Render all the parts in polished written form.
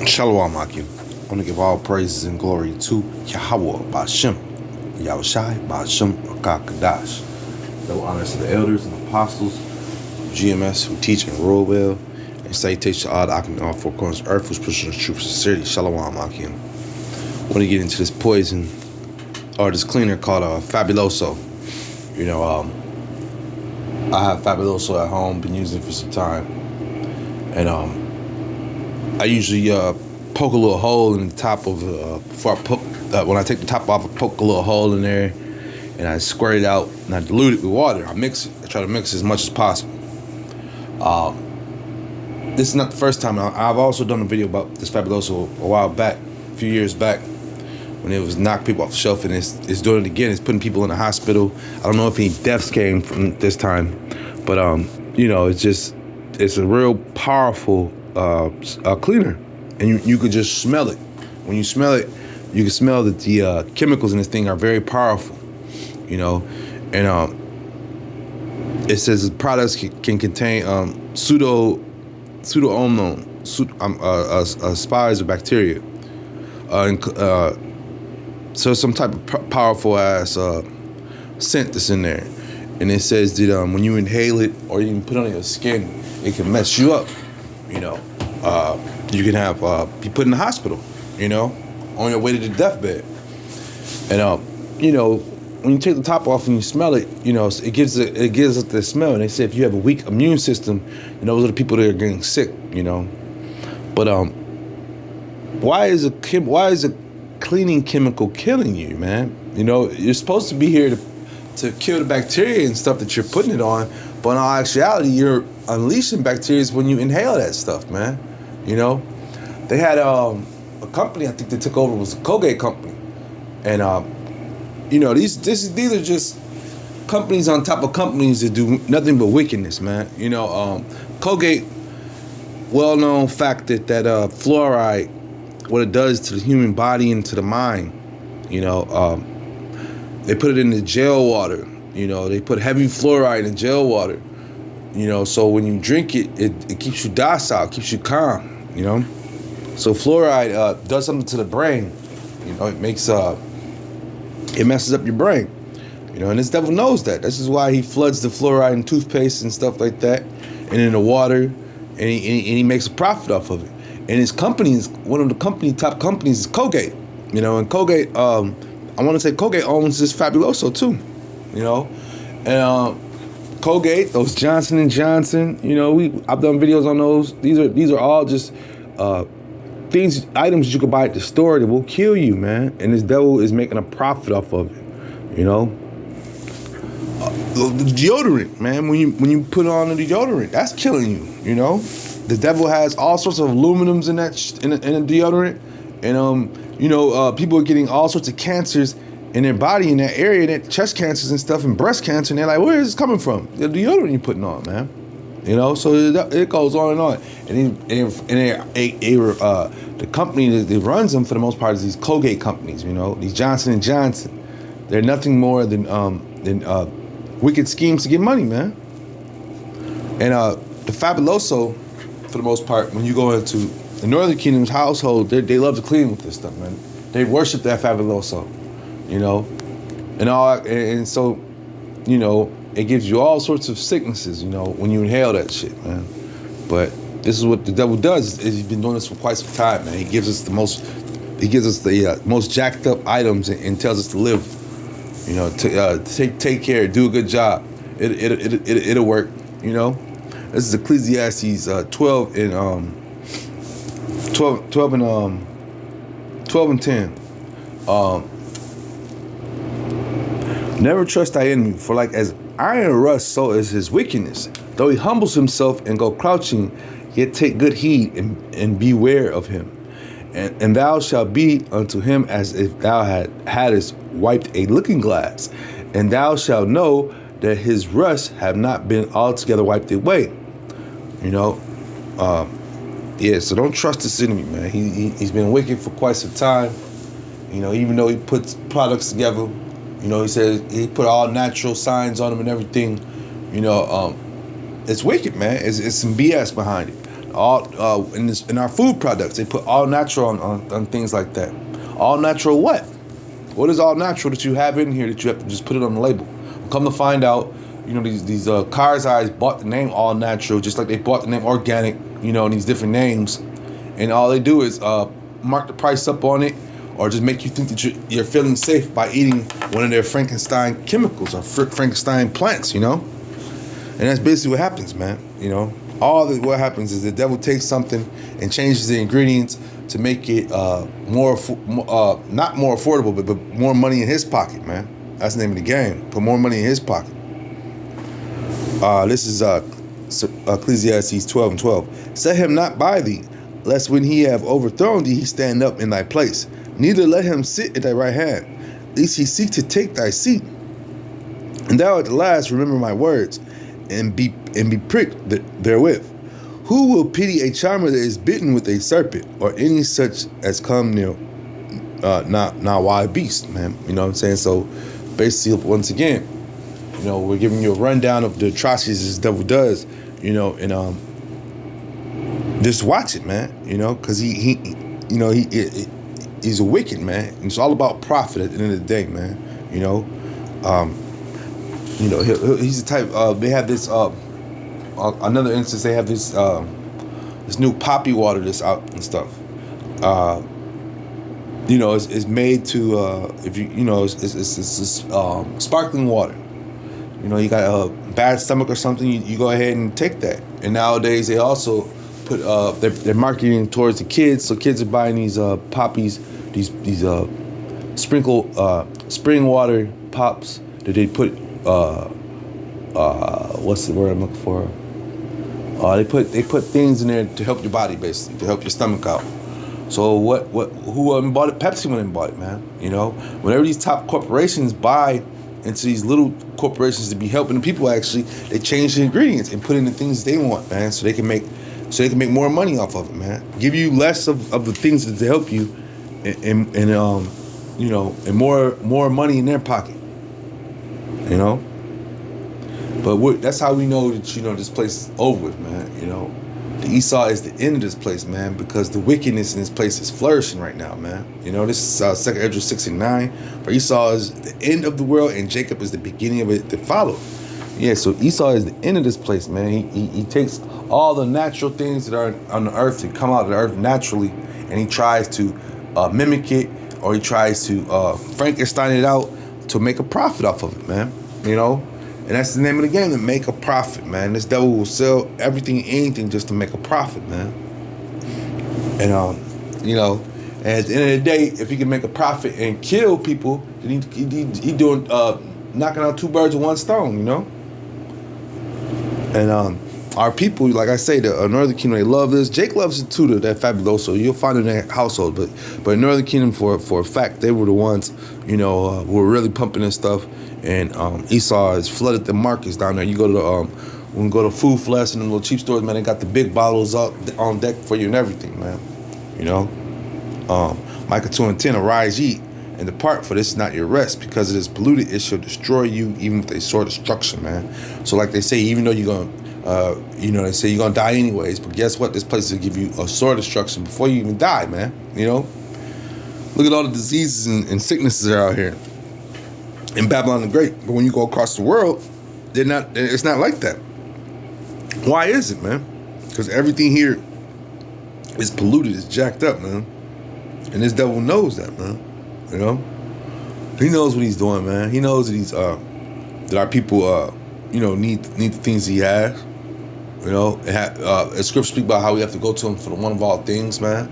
Shalom, Akim. I want to give all praises and glory to Yahweh Bashem, Yahushai Bashem Akakadash. No honors to the elders and apostles, GMS who teach and rule well, and salutation to all the Akim in all four corners of earth who's pushing the truth and sincerity. Shalom, Akim. I want to get into this poison or this cleaner called Fabuloso. I have Fabuloso at home, been using it for some time, and I usually poke a little hole in the top of before I poke when I take the top off, I poke a little hole in there, and I squirt it out and I dilute it with water. I mix it. I try to mix it as much as possible. This is not the first time. I've also done a video about this Fabuloso a while back, a few years back, when it was knocked people off the shelf, and it's doing it again. It's putting people in the hospital. I don't know if any deaths came from this time, but it's a real powerful cleaner, and you could just smell it. When you smell it, you can smell that the chemicals in this thing are very powerful, and it says the products can contain pseudomonas, spires of bacteria, so some type of powerful ass scent that's in there, and it says that when you inhale it or you can put it on your skin, it can mess you up. You can have be put in the hospital, on your way to the deathbed. And when you take the top off and you smell it, it gives it the smell. And they say if you have a weak immune system, those are the people that are getting sick. But why is a cleaning chemical killing you, man? You're supposed to be here to kill the bacteria and stuff that you're putting it on, but in all actuality, you're unleashing bacteria when you inhale that stuff, man. They had a company, I think they took over, was a Colgate company, and these are just companies on top of companies that do nothing but wickedness, man. Colgate, well-known fact that fluoride, what it does to the human body and to the mind. They put it in the jail water. They put heavy fluoride in jail water. So when you drink it, it keeps you docile, keeps you calm. So fluoride does something to the brain. It makes it messes up your brain. And this devil knows that. This is why he floods the fluoride in toothpaste and stuff like that, and in the water, and he makes a profit off of it. And his company is one of the top companies is Colgate. And Colgate, I want to say Colgate owns this Fabuloso too. And Colgate, those Johnson and Johnson, I've done videos on those. These are all just items you can buy at the store that will kill you, man. And this devil is making a profit off of it. The deodorant, man. When you put on the deodorant, that's killing you. The devil has all sorts of aluminums in the deodorant, and people are getting all sorts of cancers in their body in that area, that chest cancers and stuff, and breast cancer, and they're like, where is this coming from? The deodorant you're putting on, man. So it goes on and on. The company that runs them for the most part is these Colgate companies, these Johnson and Johnson. They're nothing more than wicked schemes to get money, man. And the Fabuloso, for the most part, when you go into the Northern Kingdom's household, they love to clean with this stuff, man. They worship that Fabuloso, and so it gives you all sorts of sicknesses, when you inhale that shit, man. But this is what the devil does. Is he's been doing this for quite some time, man. He gives us the most jacked up items and tells us to live, to take care, do a good job. It'll work, This is Ecclesiastes 12 and 10. Never trust thy enemy, for like as iron rust, so is his wickedness. Though he humbles himself and go crouching, yet take good heed and beware of him. And thou shalt be unto him as if thou hadst wiped a looking glass, and thou shalt know that his rust have not been altogether wiped away. So don't trust this enemy, man. He's been wicked for quite some time. Even though he puts products together, he says he put all natural signs on them and everything. It's wicked, man. It's some BS behind it. All in our food products, they put all natural on things like that. All natural what? What is all natural that you have in here that you have to just put it on the label? Come to find out, these cars eyes bought the name all natural, just like they bought the name organic, and these different names, and all they do is mark the price up on it, or just make you think that you're feeling safe by eating one of their Frankenstein chemicals or Frankenstein plants, And that's basically what happens, man. What happens is the devil takes something and changes the ingredients to make it not more affordable, but more money in his pocket, man. That's the name of the game. Put more money in his pocket. This is Ecclesiastes 12:12. Set him not by thee, lest when he have overthrown thee, he stand up in thy place. Neither let him sit at thy right hand, lest he seek to take thy seat. And thou at the last remember my words, and be pricked therewith. Who will pity a charmer that is bitten with a serpent, or any such as come near not wild beast, man? You know what I'm saying? So basically, once again, we're giving you a rundown of the atrocities this devil does, and just watch it, man, because he's a wicked man. It's all about profit at the end of the day, man. He's the type. They have this. Another instance, they have this new poppy water that's out and stuff. It's made to it's sparkling water. You got a bad stomach or something, you go ahead and take that. And nowadays they also put they're marketing towards the kids, so kids are buying these poppies, these sprinkle spring water pops that they put what's the word I'm looking for? They put things in there to help your body, basically, to help your stomach out. So who bought it? Pepsi went and bought it, man. Whenever these top corporations buy into these little corporations to be helping the people, actually, they change the ingredients and put in the things they want, man, so they can make more money off of it, man. Give you less of the things to help you, and more money in their pocket. But that's how we know that this place is over with, man. The Esau is the end of this place, man, because the wickedness in this place is flourishing right now, man. This is 2 Ezra 6:9. For Esau is the end of the world, and Jacob is the beginning of it to follow. Yeah, so Esau is the end of this place, man. He takes all the natural things that are on the earth to come out of the earth naturally, and he tries to mimic it, or he tries to Frankenstein it out to make a profit off of it, man. And that's the name of the game, to make a profit, man. This devil will sell everything, anything, just to make a profit, man. And and at the end of the day, if he can make a profit and kill people, then he doing knocking out two birds with one stone, And our people, like I say, the Northern Kingdom, they love this. Jake loves it too, that Fabuloso. You'll find it in their household, but in Northern Kingdom, for a fact, they were the ones, who were really pumping this stuff. And Esau has flooded the markets down there. You go to we can go to Food Flesh and the little cheap stores, man. They got the big bottles up on deck for you and everything, man. Micah 2:10, arise ye and depart, for this is not your rest, because it is polluted, it shall destroy you, even with a sore destruction, man. So like they say, even though you're going they say you're going to die anyways, but guess what? This place will give you a sore destruction before you even die, man. Look at all the diseases and sicknesses that are out here in Babylon the Great. But when you go across the world, it's not like that. Why is it, man? Because everything here is polluted, it's jacked up, man. And this devil knows that, man. He knows what he's doing, man. He knows that that our people need the things he has. Scripture speak about how we have to go to him for the one of all things, man.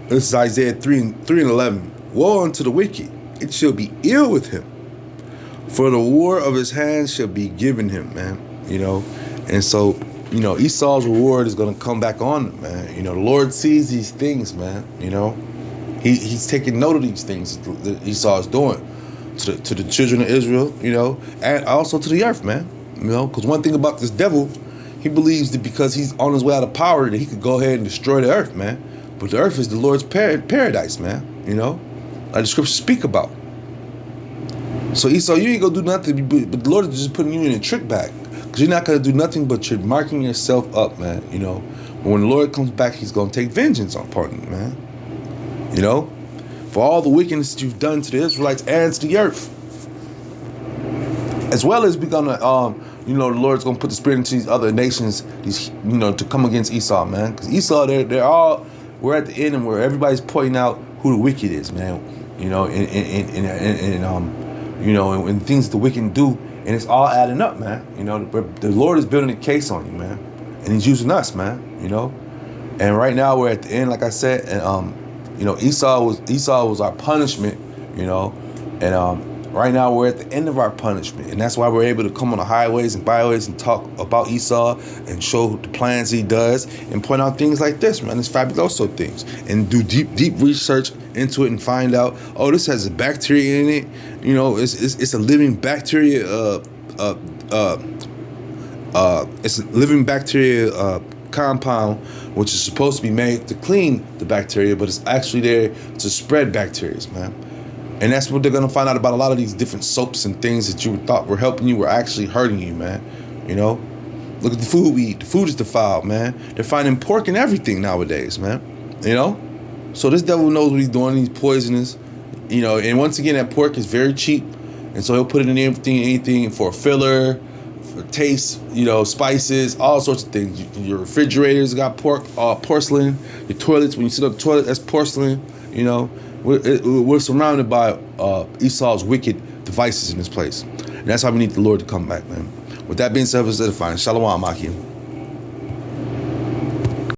This is Isaiah 3:11. Woe unto the wicked, it shall be ill with him, for the war of his hands shall be given him, man. And so, Esau's reward is going to come back on him, man. The Lord sees these things, man. He's taking note of these things that Esau is doing to the children of Israel, and also to the earth, man. Because one thing about this devil, he believes that because he's on his way out of power, that he could go ahead and destroy the earth, man. But the earth is the Lord's paradise, man. Like the scriptures speak about. So Esau, you ain't gonna do nothing, but the Lord is just putting you in a trick bag. Because you're not going to do nothing but you're marking yourself up, man. You know, when the Lord comes back, he's going to take vengeance upon you, man. You know, for all the wickedness that you've done to the Israelites and to the earth. As well as we're going to, you know, the Lord's going to put the spirit into these other nations, these, you know, to come against Esau, man. Because Esau, we're at the end and where everybody's pointing out who the wicked is, man. You know, you know, and things the wicked do, and it's all adding up, man. You know, the Lord is building a case on you, man, and he's using us, man. You know, and right now we're at the end, like I said, and you know, Esau was our punishment, you know, and right now we're at the end of our punishment, and that's why we're able to come on the highways and byways and talk about Esau and show the plans he does and point out things like this, man. It's fabuloso things, and do deep research into it and find out, oh, this has a bacteria in it. You know, it's a living bacteria. It's a living bacteria compound, which is supposed to be made to clean the bacteria, but it's actually there to spread bacteria, man. And that's what they're going to find out about a lot of these different soaps and things that you thought were helping you were actually hurting you, man. You know? Look at the food we eat. The food is defiled, man. They're finding pork in everything nowadays, man. You know? So this devil knows what he's doing. He's poisonous. You know, and once again, that pork is very cheap. And so he'll put it in anything for a filler, for taste, you know, spices, all sorts of things. Your refrigerators got porcelain. Your toilets, when you sit on the toilet, that's porcelain, you know. We're surrounded by Esau's wicked devices in this place. And that's why we need the Lord to come back, man. With that being said, it's edifying. Shalom, Akim.